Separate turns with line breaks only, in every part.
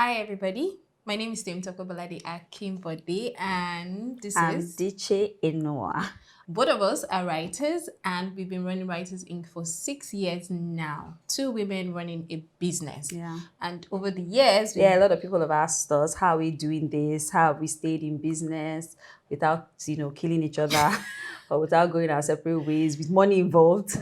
Hi everybody, my name is Temitope Bolade Akinbode and this is
Diche Enunwa.
Both of us are writers and we've been running Writers Inc. for 6 years now. 2 women running a business.
Yeah.
And over the years...
a lot of people have asked us, how are we doing this? How have we stayed in business without, killing each other or without going our separate ways, with money involved,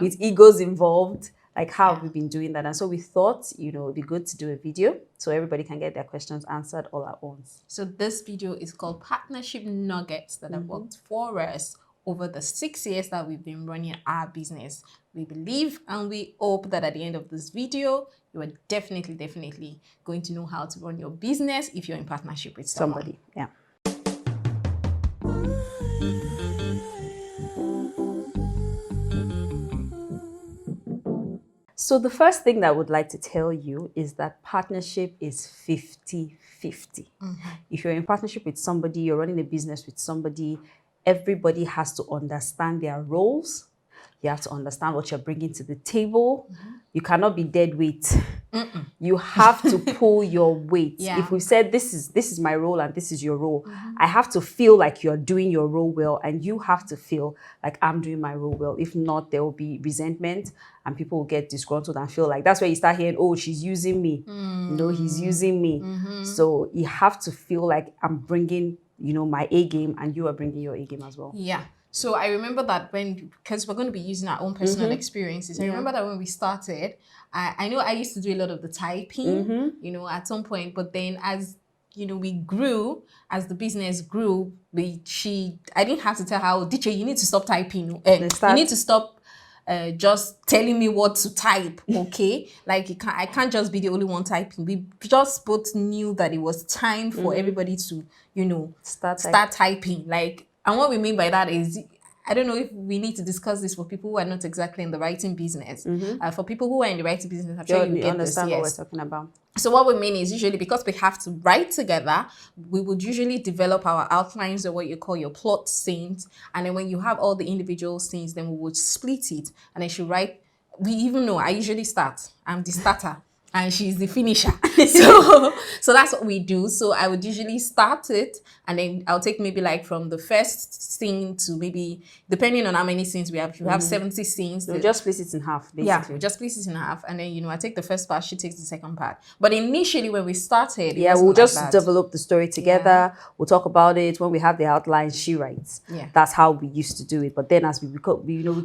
with egos involved? Like, how have we been doing that? And so we thought, it'd be good to do a video so everybody can get their questions answered all at once.
So this video is called Partnership Nuggets that have worked for us over the 6 years that we've been running our business. We believe and we hope that at the end of this video, you are definitely going to know how to run your business if you're in partnership with somebody.
Yeah. So the first thing that I would like to tell you is that partnership is 50-50. If you're in partnership with somebody, you're running a business with somebody, everybody has to understand their roles. You have to understand what you're bringing to the table. You cannot be dead weight. You have to pull your weight. If we said this is my role and this is your role, I have to feel like you're doing your role well and you have to feel like I'm doing my role well. If not, there will be resentment and people will get disgruntled and feel like that's where you start hearing, oh, she's using me. He's using me. So you have to feel like I'm bringing, my A game and you are bringing your A game as well.
Yeah. So I remember that because we're going to be using our own personal experiences. I remember that when we started, I know I used to do a lot of the typing, at some point, but then as we grew, as the business grew, I didn't have to tell her, Diche, you need to stop typing. You need to stop just telling me what to type, okay? Like I can't just be the only one typing. We just both knew that it was time for everybody to, start typing. And what we mean by that is, I don't know if we need to discuss this for people who are not exactly in the writing business. For people who are in the writing business, I'm sure you get
understand what we're talking about.
So what we mean is usually because we have to write together, we would usually develop our outlines or what you call your plot scenes. And then when you have all the individual scenes, then we would split it. And then she write, we even know, I usually start. I'm the starter. And she's the finisher. So that's what we do. So I would usually start it and then I'll take maybe like from the first scene to maybe, depending on how many scenes we have, if you have 70 scenes.
We'll just split it in half, basically.
Yeah, we'll just split it in half. And then, I take the first part, she takes the second part. But initially when we started,
we'll just develop the story together. We'll talk about it. When we have the outline, she writes.
Yeah.
That's how we used to do it. But then as we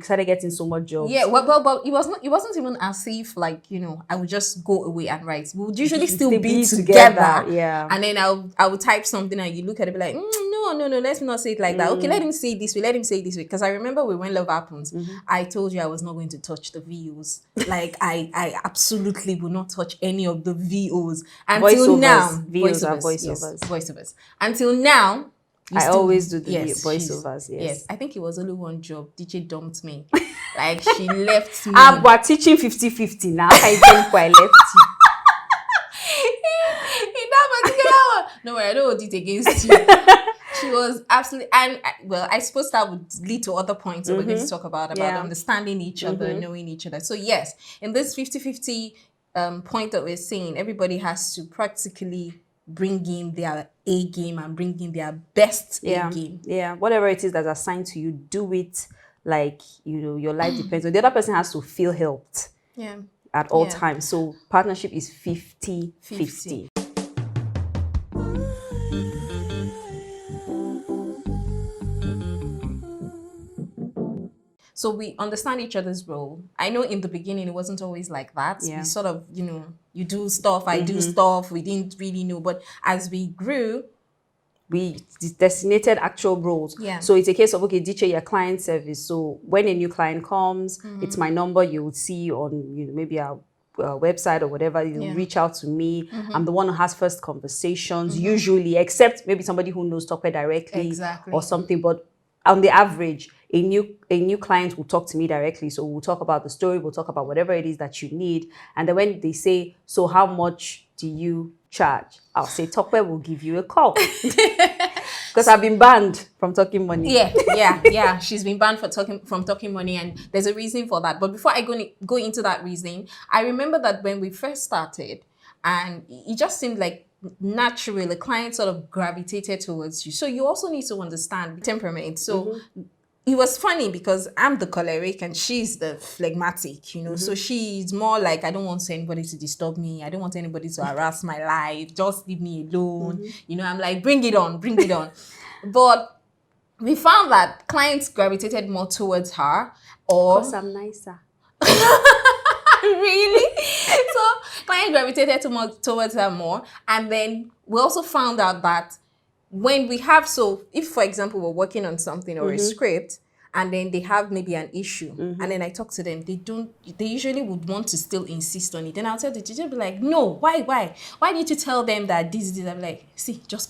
started getting so much jobs.
Yeah, well, it wasn't even as if like, I would just go away and write. We would usually still be together.
Yeah.
And then I would type something and you look at it and be like, no, let's not say it like that. Okay, let him say it this way, let him say it this way. Because I remember when Love Happens, I told you I was not going to touch the VOs. Like I absolutely will not touch any of the VOs. Until now. Voiceovers. Until now,
I always do the voiceovers. Yes.
I think it was only one job. DJ dumped me. Like she left me.
We're teaching 50-50 now. I think I left you.
In that particular one. No worry, I don't hold it against you. She was absolutely, and I suppose that would lead to other points that we're going to talk about understanding each other, knowing each other. So yes, in this 50-50 point that we're seeing, everybody has to practically bring in their A game and bring in their best A game.
Yeah, whatever it is that's assigned to you, do it like, your life depends on. The other person has to feel helped at all times. So partnership is 50-50.
So we understand each other's role. I know in the beginning it wasn't always like that.
Yeah.
We sort of, you do stuff, I do stuff. We didn't really know. But as we grew,
we designated actual roles.
Yeah.
So it's a case of, okay, Diche, your client service. So when a new client comes, it's my number you would see on, maybe our website or whatever. You reach out to me. I'm the one who has first conversations, usually, except maybe somebody who knows Tokwe directly or something. But on the average, a new client will talk to me directly. So we'll talk about the story, we'll talk about whatever it is that you need. And then when they say, so how much do you charge? I'll say, Tokwe will give you a call. Because I've been banned from talking money.
Yeah. She's been banned from talking money, and there's a reason for that. But before I go into that reasoning, I remember that when we first started, and it just seemed like naturally the client sort of gravitated towards you. So you also need to understand temperament. So it was funny because I'm the choleric and she's the phlegmatic, So she's more like, I don't want anybody to disturb me. I don't want anybody to harass my life. Just leave me alone. I'm like, bring it on, bring it on. But we found that clients gravitated more towards her, or
because I'm nicer.
Really? So clients gravitated towards her more. And then we also found out that when we have, so if for example we're working on something or a script, and then they have maybe an issue, and then I talk to them, they usually would want to still insist on it. Then I'll tell the teacher, be like, no, why didn't you tell them that this? I'm like, see, just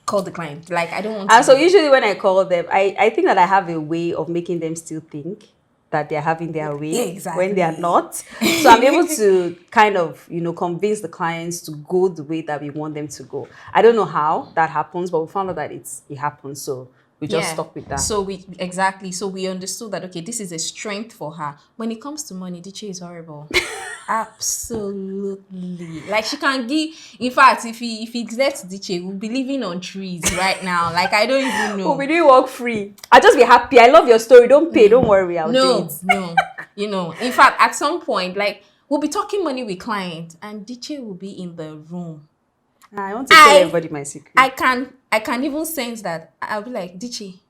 call the client. Like, I don't want to.
And so usually when I call them, I think that I have a way of making them still think that they're having their way when they are not. So I'm able to kind of, convince the clients to go the way that we want them to go. I don't know how that happens, but we found out that it happens. So we just stuck with that.
So we understood that, okay, this is a strength for her. When it comes to money, Diche is horrible. Absolutely. Like, she can give, in fact, if it lets Diche, we'll be living on trees right now. Like, I don't even know.
We'll be doing work free. I'll just be happy. I love your story. Don't pay. Don't worry. I'll do it.
No. In fact, at some point, like, we'll be talking money with clients and Diche will be in the room.
I want to tell everybody my secret.
I can even sense that. I'll be like, Diche,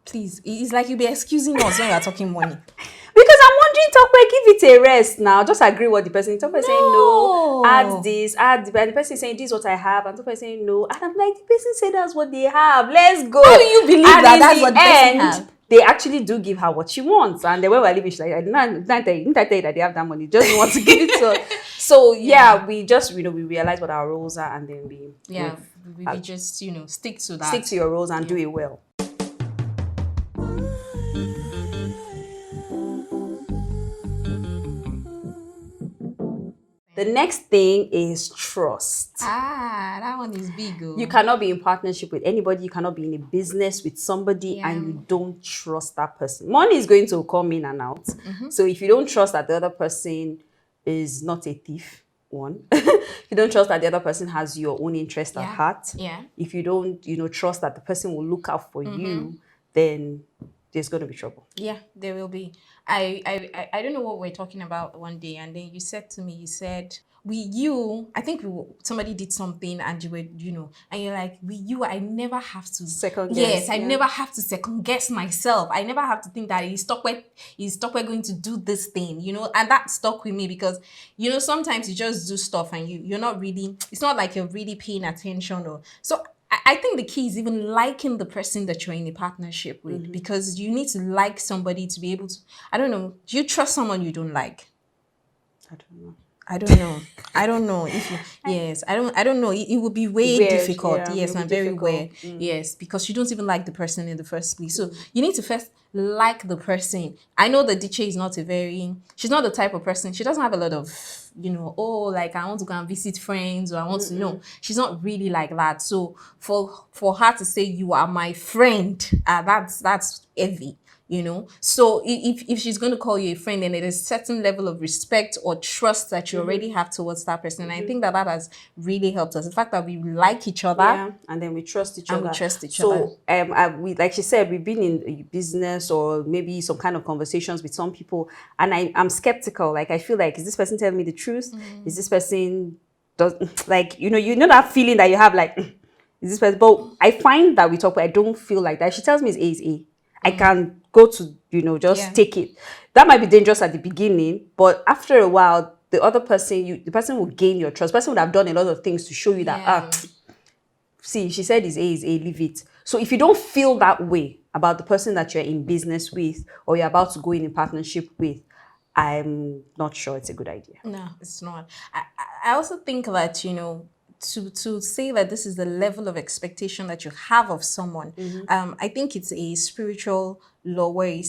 please. It's like you'll be excusing us when we're talking money.
Because I'm wondering, Tope, give it a rest now. Just agree what the person is. Tope is saying no, add this, and the person is saying this is what I have, and Tope is saying no. And I'm like, the person said that's what they have. Let's go.
How do you believe that's what the person have?
They actually do give her what she wants. And then when we're leaving, she's like, I didn't tell you that they have that money. Just want to give it to her. So we just, we realize what our roles are, and then we
just, stick to that.
Stick to your roles and do it well. The next thing is trust.
That one is big.
You cannot be in partnership with anybody. You cannot be in a business with somebody and you don't trust that person. Money is going to come in and out. So if you don't trust that the other person is not a thief, one. If you don't trust that the other person has your own interest at heart. If you don't, trust that the person will look out for you, then there's going to be trouble.
Yeah, there will be. I don't know what we're talking about one day, and then you said to me, somebody did something and you were, and you're like, I never have to
second guess.
Yes, I never have to second guess myself. I never have to think that is Stockwell going to do this thing, and that stuck with me because, sometimes you just do stuff and you're not really, it's not like you're really paying attention so I think the key is even liking the person that you're in a partnership with, because you need to like somebody to be able to, I don't know, do you trust someone you don't like? I don't know if you, yes, I don't know. It would be way difficult. Yes, and very weird. Yes, because you don't even like the person in the first place. So you need to first like the person. I know that Diche is she's not the type of person, she doesn't have a lot of, like I want to go and visit friends or I want to know. She's not really like that. So for her to say you are my friend, that's heavy. So if she's going to call you a friend, then there is a certain level of respect or trust that you already have towards that person. And I think that has really helped us. The fact that we like each other,
and then we trust each other.
So
we, like she said, we've been in a business or maybe some kind of conversations with some people, and I'm skeptical. Like, I feel like, is this person telling me the truth? Is this person that feeling that you have, like, is this person? But I find that we talk, but I don't feel like that. If she tells me it's A is A, I can go to, just take it. That might be dangerous at the beginning, but after a while, the other person, the person will gain your trust. The person would have done a lot of things to show you that, see, she said is A, leave it. So if you don't feel that way about the person that you're in business with or you're about to go in a partnership with, I'm not sure it's a good idea.
No, it's not. I also think that, to say that this is the level of expectation that you have of someone, I think it's a spiritual law where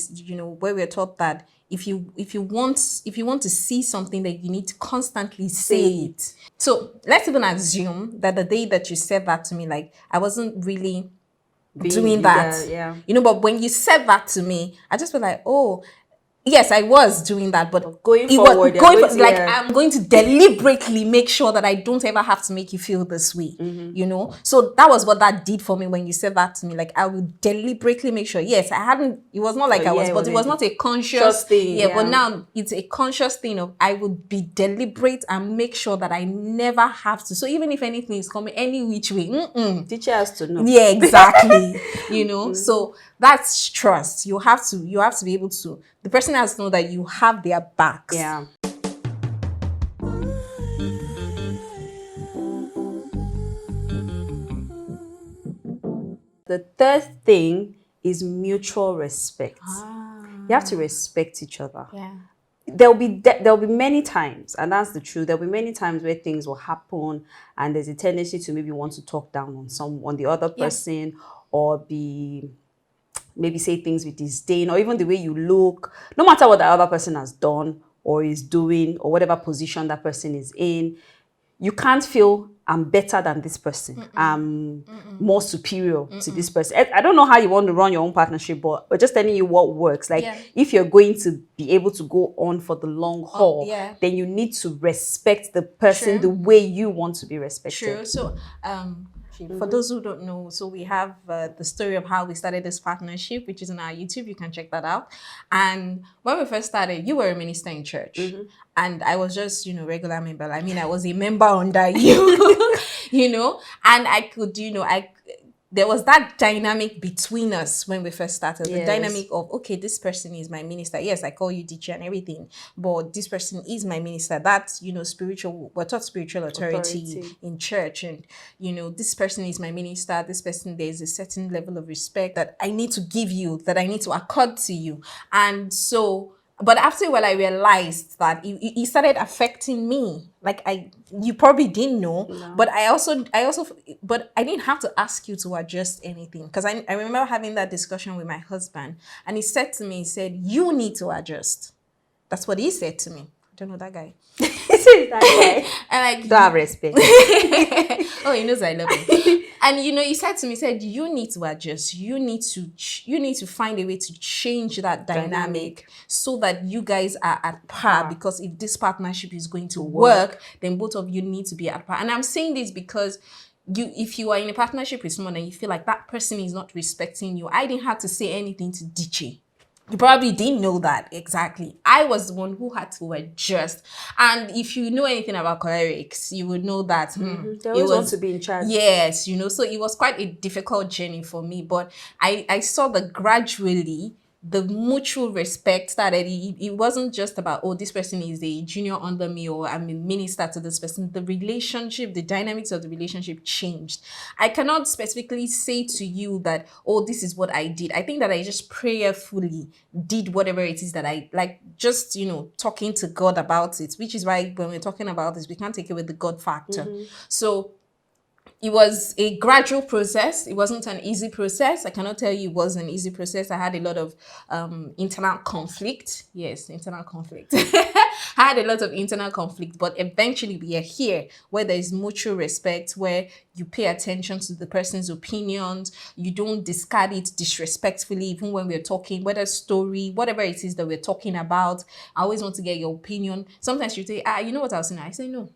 we're taught that if you want to see something, that you need to constantly say it. So let's even assume that the day that you said that to me, like, I wasn't really doing that, but when you said that to me, I just felt like, oh, yes, I was doing that, but
Going
it
forward,
was going for, like, I'm going to deliberately make sure that I don't ever have to make you feel this way, you know. So that was what that did for me when you said that to me. Like, I would deliberately make sure. Yes, I hadn't. It was not like I was, but it was not a conscious
thing.
Yeah, but now it's a conscious thing of I would be deliberate and make sure that I never have to. So even if anything is coming any which way,
Teacher has to know.
yeah, exactly. You know, so that's trust. You have to be able to. The person has to know that you have their backs.
Yeah. The third thing is mutual respect. You have to respect each other.
Yeah.
There'll be many times, and that's the truth. There'll be many times where things will happen, and there's a tendency to maybe want to talk down on the other person, or maybe say things with disdain, or even the way you look. No matter what the other person has done or is doing, or whatever position that person is in, you can't feel I'm better than this person. I'm more superior to this person. I don't know how you want to run your own partnership, but we're just telling you what works. Like, if you're going to be able to go on for the long haul, then you need to respect the person the way you want to be respected.
True. So, for those who don't know, so we have the story of how we started this partnership, which is on our YouTube. You can check that out. And when we first started, you were a minister in church. And I was just, regular member. I mean, I was a member under you, and I could, there was that dynamic between us when we first started. The dynamic of, okay, this person is my minister. Yes, I call you Diche and everything, but this person is my minister. That's, spiritual, we're taught spiritual authority in church. And, this person is my minister. This person, there's a certain level of respect that I need to give you, that I need to accord to you. And so, but after a while, I realized that it started affecting me. Like, you probably didn't know, but but I didn't have to ask you to adjust anything. Because I remember having that discussion with my husband, and he said to me, he said, you need to adjust. That's what he said to me. I don't know that guy.
That guy.
And like,
don't have respect.
Oh, he knows I love him. And he said to me, he said, you need to adjust. You need to find a way to change that dynamic so that you guys are at par. Because if this partnership is going to work, then both of you need to be at par. And I'm saying this because if you are in a partnership with someone and you feel like that person is not respecting you, I didn't have to say anything to Diche. You probably didn't know that exactly. I was the one who had to adjust. And if you know anything about cholerics, you would know that
they always want to be in charge.
Yes, so it was quite a difficult journey for me. But I saw that gradually the mutual respect started. It wasn't just about, oh, this person is a junior under me or I'm a minister to this person. The relationship, the dynamics of the relationship changed. I cannot specifically say to you that, oh, this is what I did. I think that I just prayerfully did whatever it is that I like, just, talking to God about it, which is why when we're talking about this, we can't take away the God factor. So it was a gradual process. It wasn't an easy process. I cannot tell you it was an easy process. I had a lot of internal conflict. Yes, internal conflict. I had a lot of internal conflict, but eventually we are here where there is mutual respect, where you pay attention to the person's opinions. You don't discard it disrespectfully, even when we're talking, whether story, whatever it is that we're talking about. I always want to get your opinion. Sometimes you say, you know what I was saying? I say, no.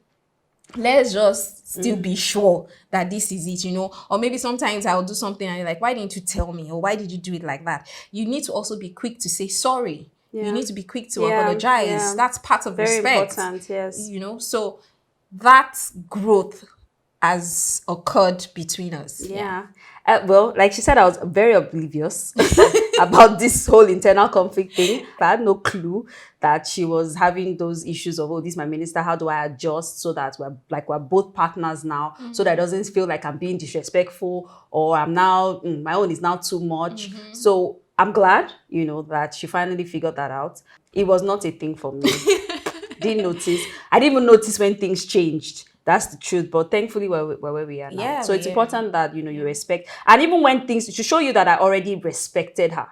Let's just still be sure that this is it, or maybe sometimes I'll do something and you're like, why didn't you tell me? Or why did you do it like that? You need to also be quick to say sorry. You need to be quick to apologize. That's part of
very
respect.
Important, yes.
So that growth has occurred between us.
Well, like she said, I was very oblivious about this whole internal conflict thing. I had no clue that she was having those issues of, oh, this is my minister, how do I adjust so that we're both partners now, so that it doesn't feel like I'm being disrespectful or I'm now, my own is now too much. So I'm glad, that she finally figured that out. It was not a thing for me. Didn't notice. I didn't even notice when things changed. That's the truth. But thankfully, we're where we are now. So it's important that, you respect. And even when things, to show you that I already respected her.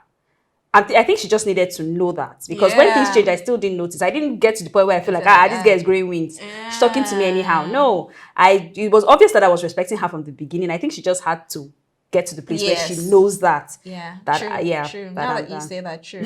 I think she just needed to know that. Because when things changed, I still didn't notice. I didn't get to the point where I feel like, this girl is growing wings. She's talking to me anyhow. No. It was obvious that I was respecting her from the beginning. I think she just had to get to the place where she knows that.
True. Now that you say that, true.